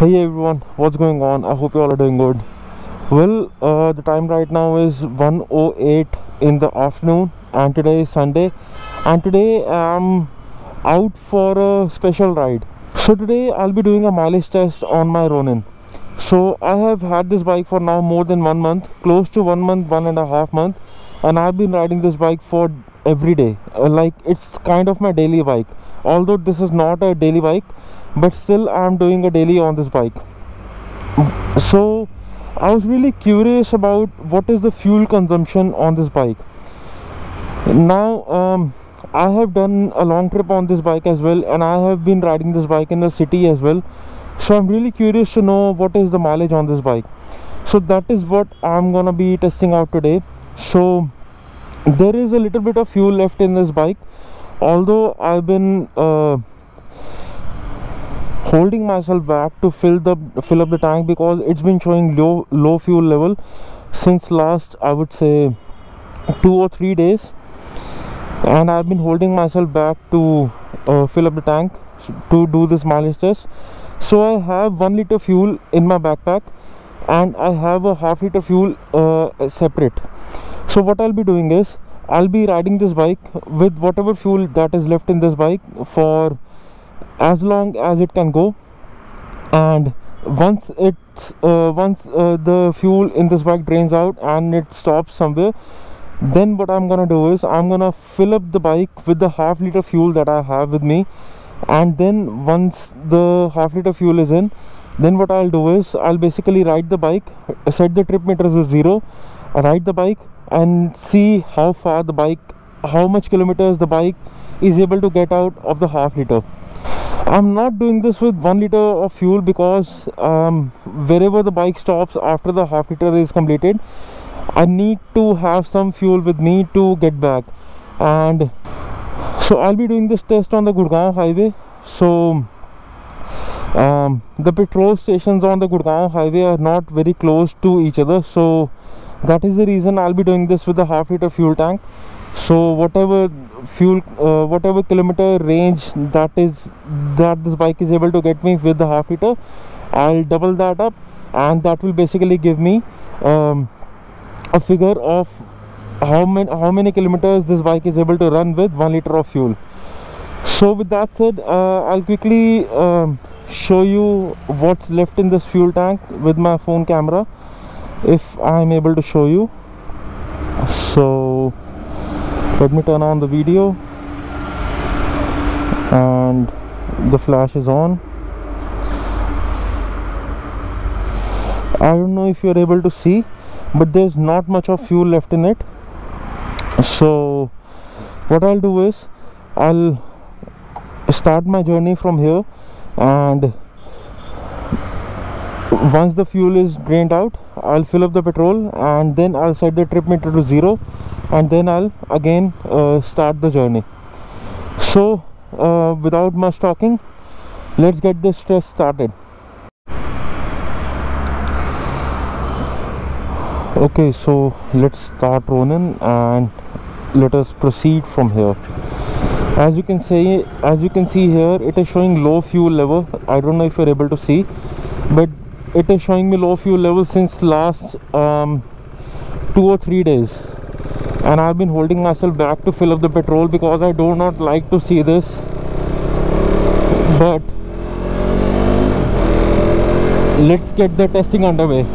Hey everyone, what's going on? I hope you all are doing good. Well, the time right now is 1:08 in the afternoon, and today is Sunday, and today I'm out for a special ride. So today I'll be doing a mileage test on my Ronin. So I have had this bike for now more than 1 month, close to 1 month, 1.5 months, and I've been riding this bike for every day. Like it's kind of my daily bike. Although this is not a daily bike, but still I'm doing a daily on this bike. So I was really curious about what is the fuel consumption on this bike. Now I have done a long trip on this bike as well, and I have been riding this bike in the city as well. So I'm really curious to know what is the mileage on this bike. So that is what I'm gonna be testing out today. So there is a little bit of fuel left in this bike, although I've been holding myself back to fill up the tank because it's been showing low fuel level since last, I would say, 2 or 3 days, and I've been holding myself back to fill up the tank to do this mileage test. So I have 1 liter fuel in my backpack, and I have a half liter fuel separate. So what I'll be doing is I'll be riding this bike with whatever fuel that is left in this bike for as long as it can go, and once the fuel in this bike drains out and it stops somewhere, then what I'm gonna do is I'm gonna fill up the bike with the half liter fuel that I have with me. And then once the half liter fuel is in, then what I'll do is I'll basically ride the bike, set the trip meter to 0, ride the bike and see how far the bike, how much kilometers the bike is able to get out of the half liter. I'm not doing this with 1 liter of fuel because wherever the bike stops after the half liter is completed, I need to have some fuel with me to get back. And so I'll be doing this test on the Gurgaon highway. So the petrol stations on the Gurgaon highway are not very close to each other, so that is the reason I'll be doing this with the half liter fuel tank. So whatever fuel, whatever kilometer range that this bike is able to get me with the half liter, I'll double that up, and that will basically give me a figure of how many kilometers this bike is able to run with 1 liter of fuel. So with that said, I'll quickly show you what's left in this fuel tank with my phone camera, if I'm able to show you. So let me turn on the video, and the flash is on. I don't know if you're able to see, but there's not much of fuel left in it. So what I'll do is I'll start my journey from here, and once the fuel is drained out, I'll fill up the petrol, and then I'll set the trip meter to 0, and then I'll again start the journey. So without much talking, let's get this test started. Okay, so let's start Ronin and let us proceed from here. As you can see here, it is showing low fuel level. I don't know if you're able to see, but it is showing me low fuel level since last 2 or 3 days, and I've been holding myself back to fill up the petrol because I do not like to see this. But let's get the testing underway.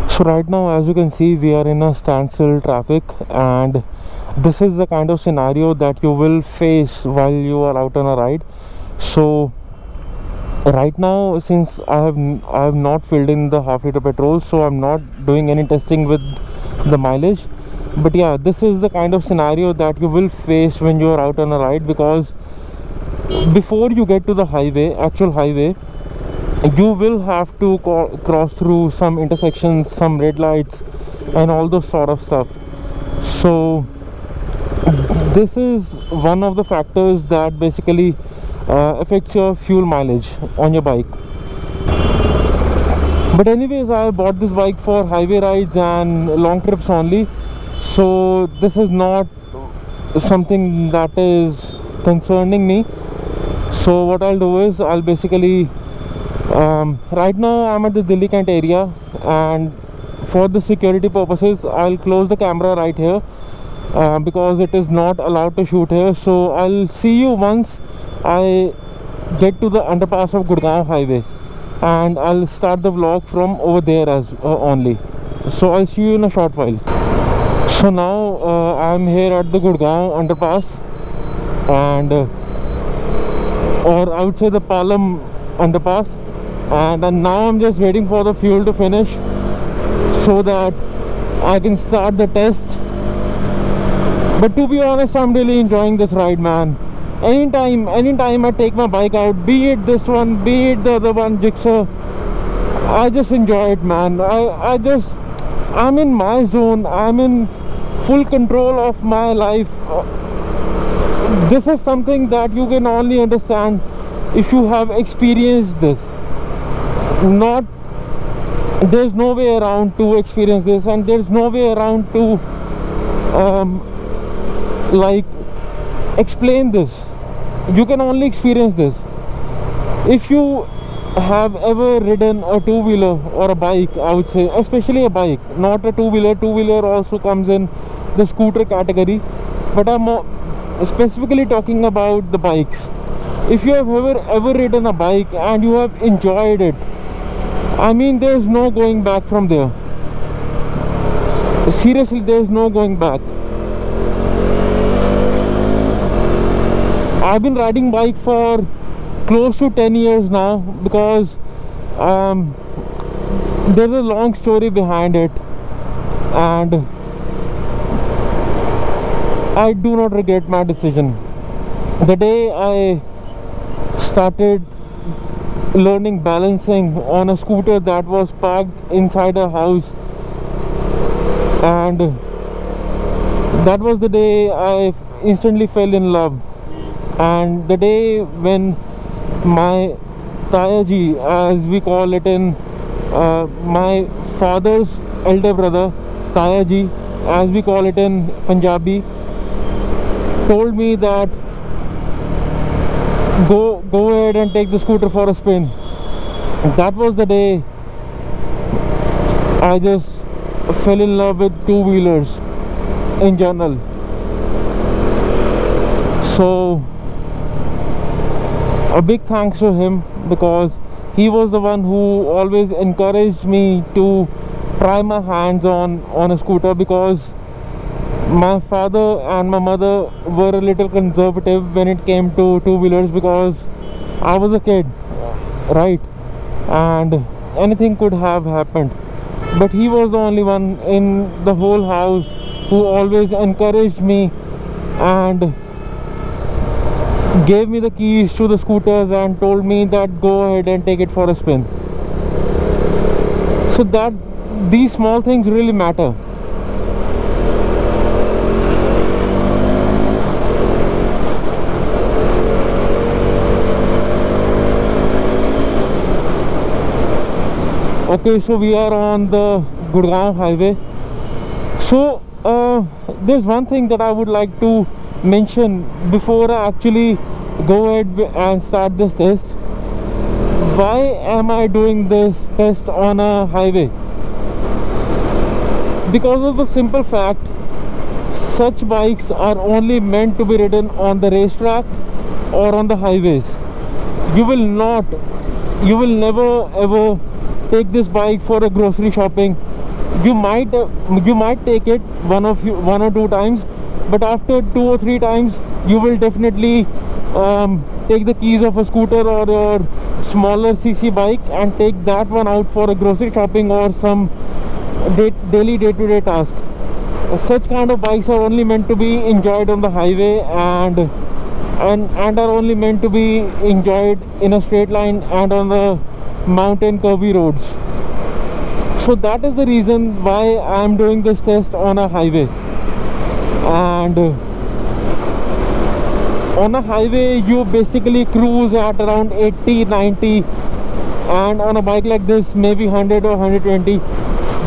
So right now, as you can see, we are in a standstill traffic, and this is the kind of scenario that you will face while you are out on a ride. So right now, since I have not filled in the half liter petrol, so I'm not doing any testing with the mileage. But yeah, this is the kind of scenario that you will face when you are out on a ride, because before you get to the highway, actual highway, you will have to cross through some intersections, some red lights, and all those sort of stuff. So this is one of the factors that basically affects your fuel mileage on your bike. But anyways, I bought this bike for highway rides and long trips only, so this is not something that is concerning me. So what I'll do is I'll basically right now I'm at the Delhi Kent area, and for the security purposes I'll close the camera right here because it is not allowed to shoot here. So I'll see you once I get to the underpass of Gurgaon highway, and I'll start the vlog from over there as only. So I'll see you in a short while. So now I'm here at the Gurgaon underpass, and or I would say the Palam underpass, and now I'm just waiting for the fuel to finish so that I can start the test. But to be honest, I'm really enjoying this ride, man. Anytime I take my bike out, be it this one, be it the other one, Gixxer, I just enjoy it, man. I'm in my zone. I'm in full control of my life. This is something that you can only understand if you have experienced this. There's no way around to experience this, and there's no way around to like explain this. You can only experience this. If you have ever ridden a two-wheeler or a bike, I would say, especially a bike, not a two-wheeler. Two-wheeler also comes in the scooter category, but I'm specifically talking about the bikes. If you have ever ridden a bike and you have enjoyed it, I mean, there's no going back from there. Seriously, there's no going back. I've been riding bike for close to 10 years now, because there's a long story behind it, and I do not regret my decision. The day I started learning balancing on a scooter that was parked inside a house, and that was the day I instantly fell in love. And the day when my Tayaji, as we call it in my father's elder brother, Tayaji, as we call it in Punjabi, told me that go ahead and take the scooter for a spin, that was the day I just fell in love with two-wheelers in general. So a big thanks to him, because he was the one who always encouraged me to try my hands on a scooter, because my father and my mother were a little conservative when it came to two-wheelers, because I was a kid, right, and anything could have happened. But he was the only one in the whole house who always encouraged me and gave me the keys to the scooters and told me that go ahead and take it for a spin. So that these small things really matter. Okay, so we are on the Gurgaon highway. So there's one thing that I would like to mention before I actually go ahead and start this test. Why am I doing this test on a highway? Because of the simple fact, such bikes are only meant to be ridden on the racetrack or on the highways. You will never ever take this bike for a grocery shopping. You might take it one or two times, but after 2 or 3 times you will definitely take the keys of a scooter or your smaller cc bike and take that one out for a grocery shopping or some daily day-to-day task. Such kind of bikes are only meant to be enjoyed on the highway and are only meant to be enjoyed in a straight line and on the mountain curvy roads. So that is the reason why I am doing this test on a highway. And on a highway you basically cruise at around 80-90 and on a bike like this maybe 100 or 120.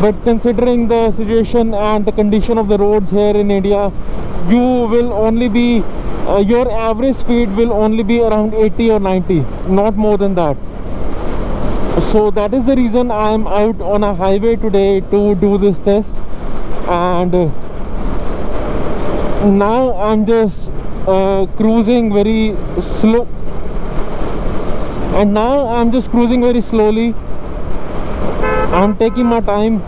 But considering the situation and the condition of the roads here in India, you will only be your average speed will only be around 80 or 90, not more than that. So that is the reason I am out on a highway today to do this test. And now I'm just cruising very slow, and now I'm just cruising very slowly. I'm taking my time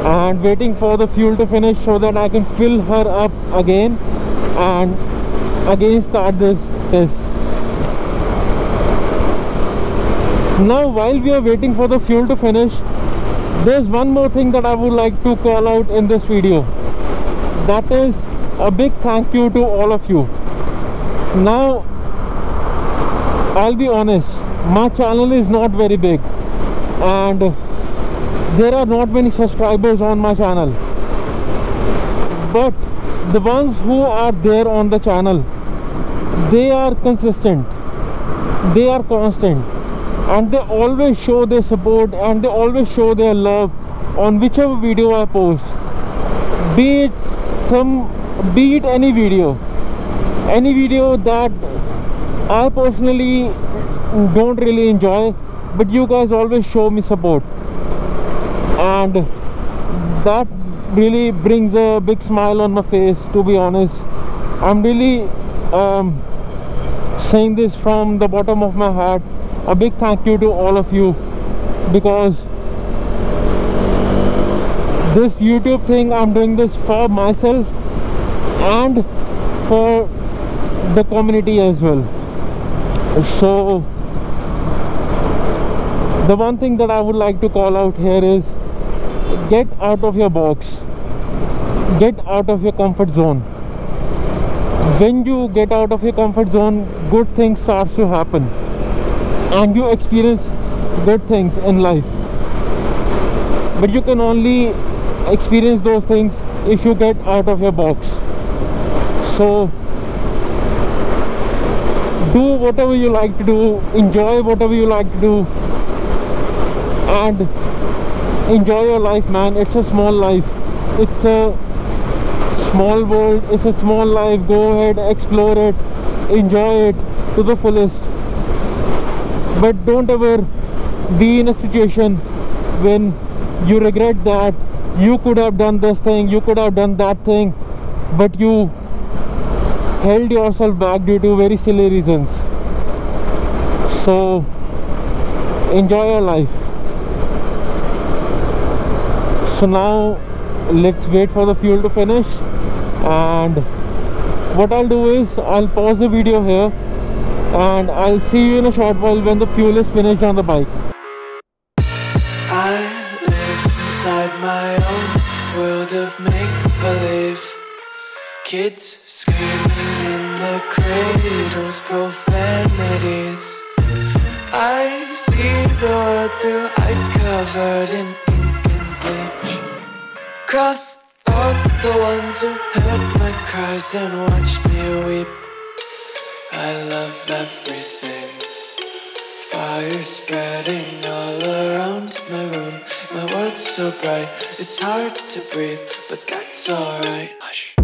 and waiting for the fuel to finish so that I can fill her up again and again start this test. Now while we are waiting for the fuel to finish, there's one more thing that I would like to call out in this video. That is a big thank you to all of you. Now I'll be honest, my channel is not very big and there are not many subscribers on my channel, but the ones who are there on the channel, they are consistent, they are constant, and they always show their support and they always show their love on whichever video I post, be it any video that I personally don't really enjoy, but you guys always show me support, and that really brings a big smile on my face, to be honest. I'm really saying this from the bottom of my heart. A big thank you to all of you, because this YouTube thing, I'm doing this for myself and for the community as well. So the one thing that I would like to call out here is, get out of your box, get out of your comfort zone. When you get out of your comfort zone, good things start to happen and you experience good things in life. But you can only experience those things if you get out of your box. So do whatever you like to do, enjoy whatever you like to do, and enjoy your life, man. It's a small life, it's a small world, it's a small life. Go ahead, explore it, enjoy it to the fullest. But don't ever be in a situation when you regret that you could have done this thing, you could have done that thing, but you held yourself back due to very silly reasons. So enjoy your life. So now let's wait for the fuel to finish, and what I'll do is I'll pause the video here and I'll see you in a short while when the fuel is finished on the bike. I live inside my own world of make-believe. Kids screaming in the cradles, profanities. I see the world through ice covered in ink and bleach. Cross out the ones who heard my cries and watched me weep. I love everything. Fire spreading all around my room. My world's so bright, it's hard to breathe, but that's alright. Hush.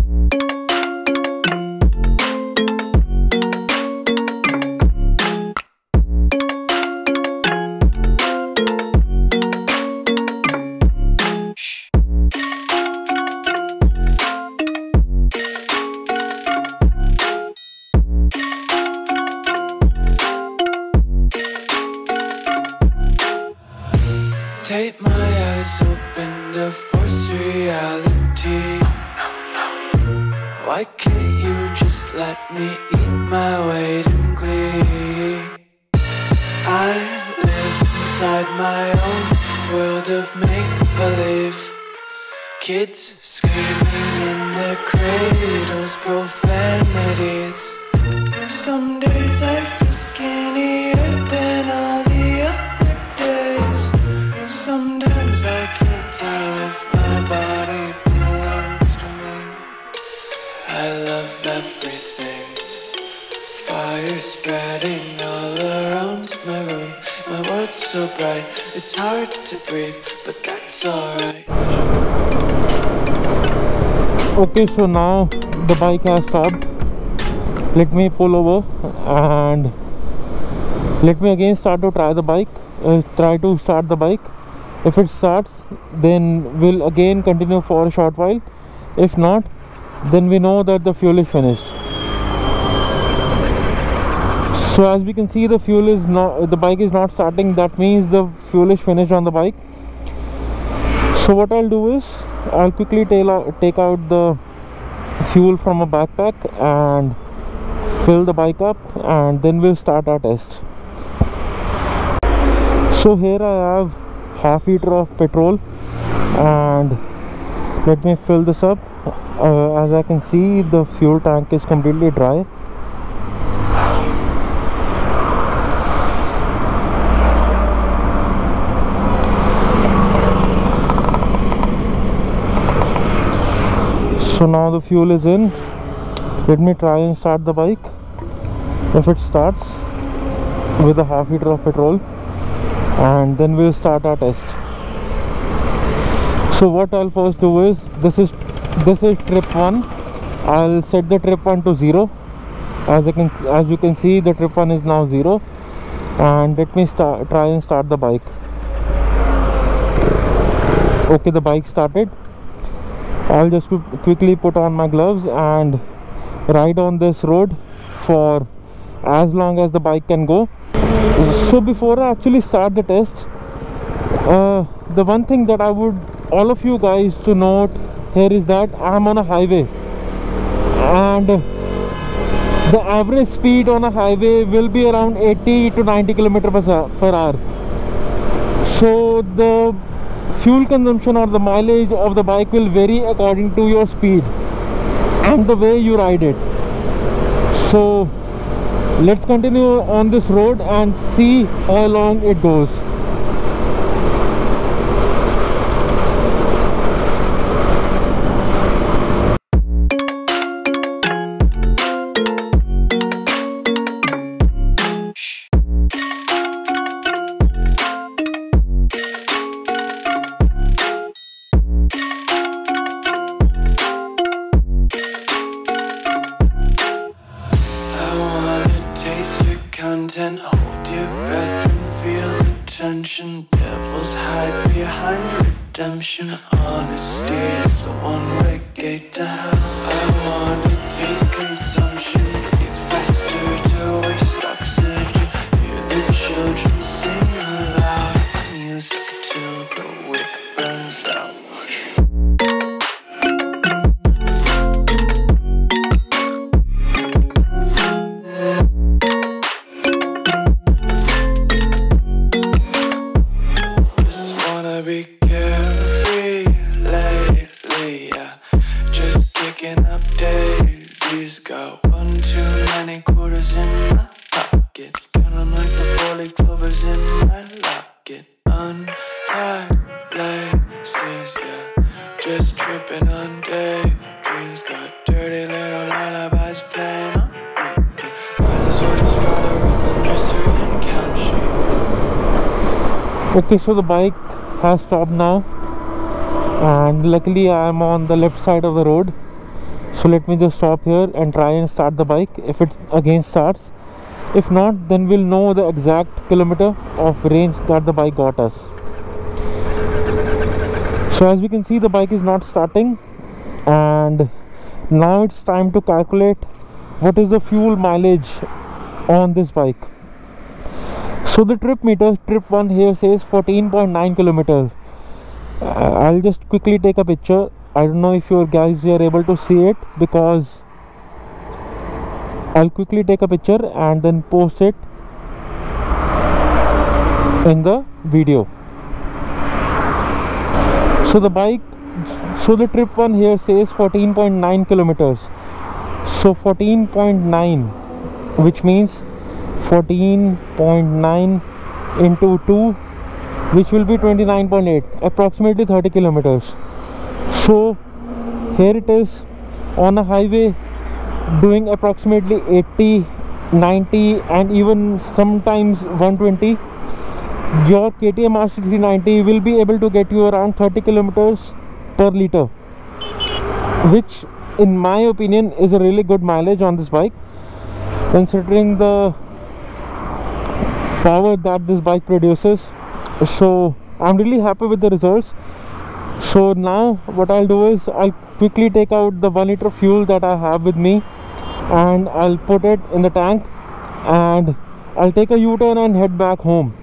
Take my eyes open to force reality. Why can't you just let me eat my weight in glee? I live inside my own world of make-believe. Kids screaming in their cradles, profanities. Some days I feel skinnier than all the other days. Sometimes I can't tell if my body belongs to me. I love everything. Fire spreading all around my room. My world's so bright, it's hard to breathe, but that's alright. Okay, so now the bike has stopped. Let me pull over and let me again start to try to start the bike. If it starts, then we'll again continue for a short while. If not, then we know that the fuel is finished. So as we can see, the bike is not starting. That means the fuel is finished on the bike. So what I'll do is I'll quickly take out the fuel from a backpack and fill the bike up, and then we'll start our test. So here I have half liter of petrol, and let me fill this up. As I can see, the fuel tank is completely dry. So now the fuel is in. Let me try and start the bike. If it starts with a half liter of petrol, and then we'll start our test. So what I'll first do is, this is trip 1. I'll set the trip 1 to 0. As you can see, the trip 1 is now 0. And let me try and start the bike. Okay, the bike started. I'll just quickly put on my gloves and ride on this road for as long as the bike can go. So before I actually start the test, the one thing that I would all of you guys to note here is that I'm on a highway, and the average speed on a highway will be around 80 to 90 km per hour. So the fuel consumption or the mileage of the bike will vary according to your speed and the way you ride it. So let's continue on this road and see how long it goes. Hold your breath and feel the tension. Devils hide behind redemption. Honesty is a one-way gate to hell. I wanna taste consumption. Breathe faster to waste oxygen. Hear the children sing aloud. It's music till the wick burns out. Be carefree lately, yeah. Just kicking up daisies. Got one too many quarters in my pockets. Counting like the 4-leaf clovers in my locket. Untied laces, yeah. Just tripping on daydreams. Got dirty little lullabies playing on repeat. Might as well just ride around the nursery and count sheep. Okay, so the bike has stopped now, and luckily I am on the left side of the road. So let me just stop here and try and start the bike. If it again starts, if not, then we'll know the exact kilometer of range that the bike got us. So as we can see, the bike is not starting, and now it's time to calculate what is the fuel mileage on this bike. So the trip meter, trip 1 here says 14.9 kilometers. I'll just quickly take a picture. I don't know if you guys are able to see it, because I'll quickly take a picture and then post it in the video. So the trip 1 here says 14.9 kilometers. So 14.9, which means 14.9 into 2, which will be 29.8, approximately 30 kilometers. So here it is on a highway doing approximately 80 90 and even sometimes 120, your KTM RC390 will be able to get you around 30 kilometers per liter, which in my opinion is a really good mileage on this bike, considering the power that this bike produces. So I'm really happy with the results. So now what I'll do is I'll quickly take out the 1 liter fuel that I have with me, and I'll put it in the tank, and I'll take a U-turn and head back home.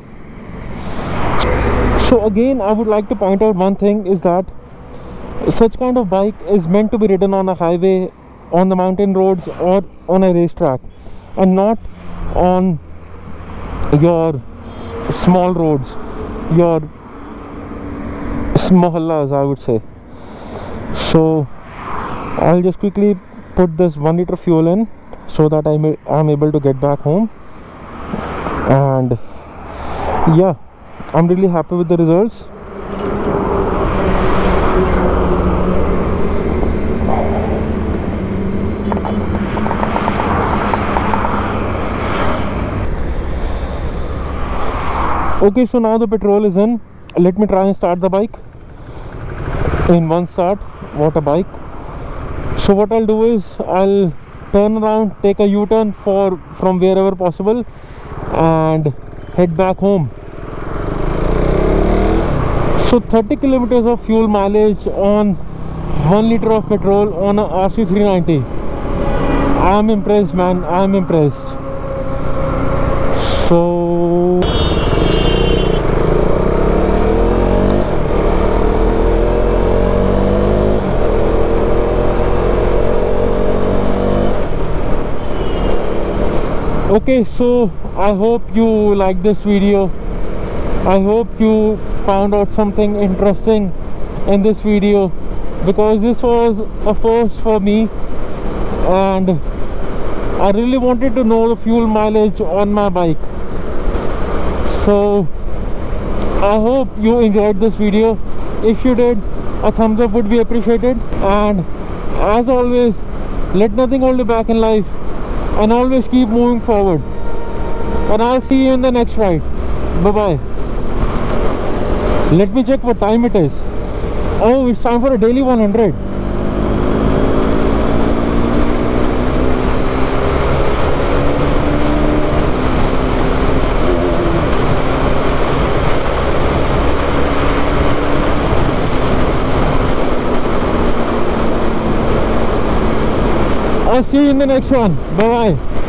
So again, I would like to point out one thing, is that such kind of bike is meant to be ridden on a highway, on the mountain roads, or on a racetrack, and not on your small roads, your mohallas, I would say. So I'll just quickly put this 1 liter fuel in so that I'm able to get back home. And yeah, I'm really happy with the results. Okay, so now the petrol is in. Let me try and start the bike in one start. What a bike. So what I'll do is I'll turn around, take a U-turn from wherever possible, and head back home. So 30 kilometers of fuel mileage on 1 liter of petrol on a RC390. I'm impressed, man. I'm impressed. So okay, so I hope you like this video. I hope you found out something interesting in this video, because this was a first for me, and I really wanted to know the fuel mileage on my bike. So I hope you enjoyed this video. If you did, a thumbs up would be appreciated, and as always, let nothing hold you back in life, and always keep moving forward. And I'll see you in the next ride. Bye bye. Let me check what time it is. Oh, it's time for a daily 100. I'll see you in the next one. Bye bye.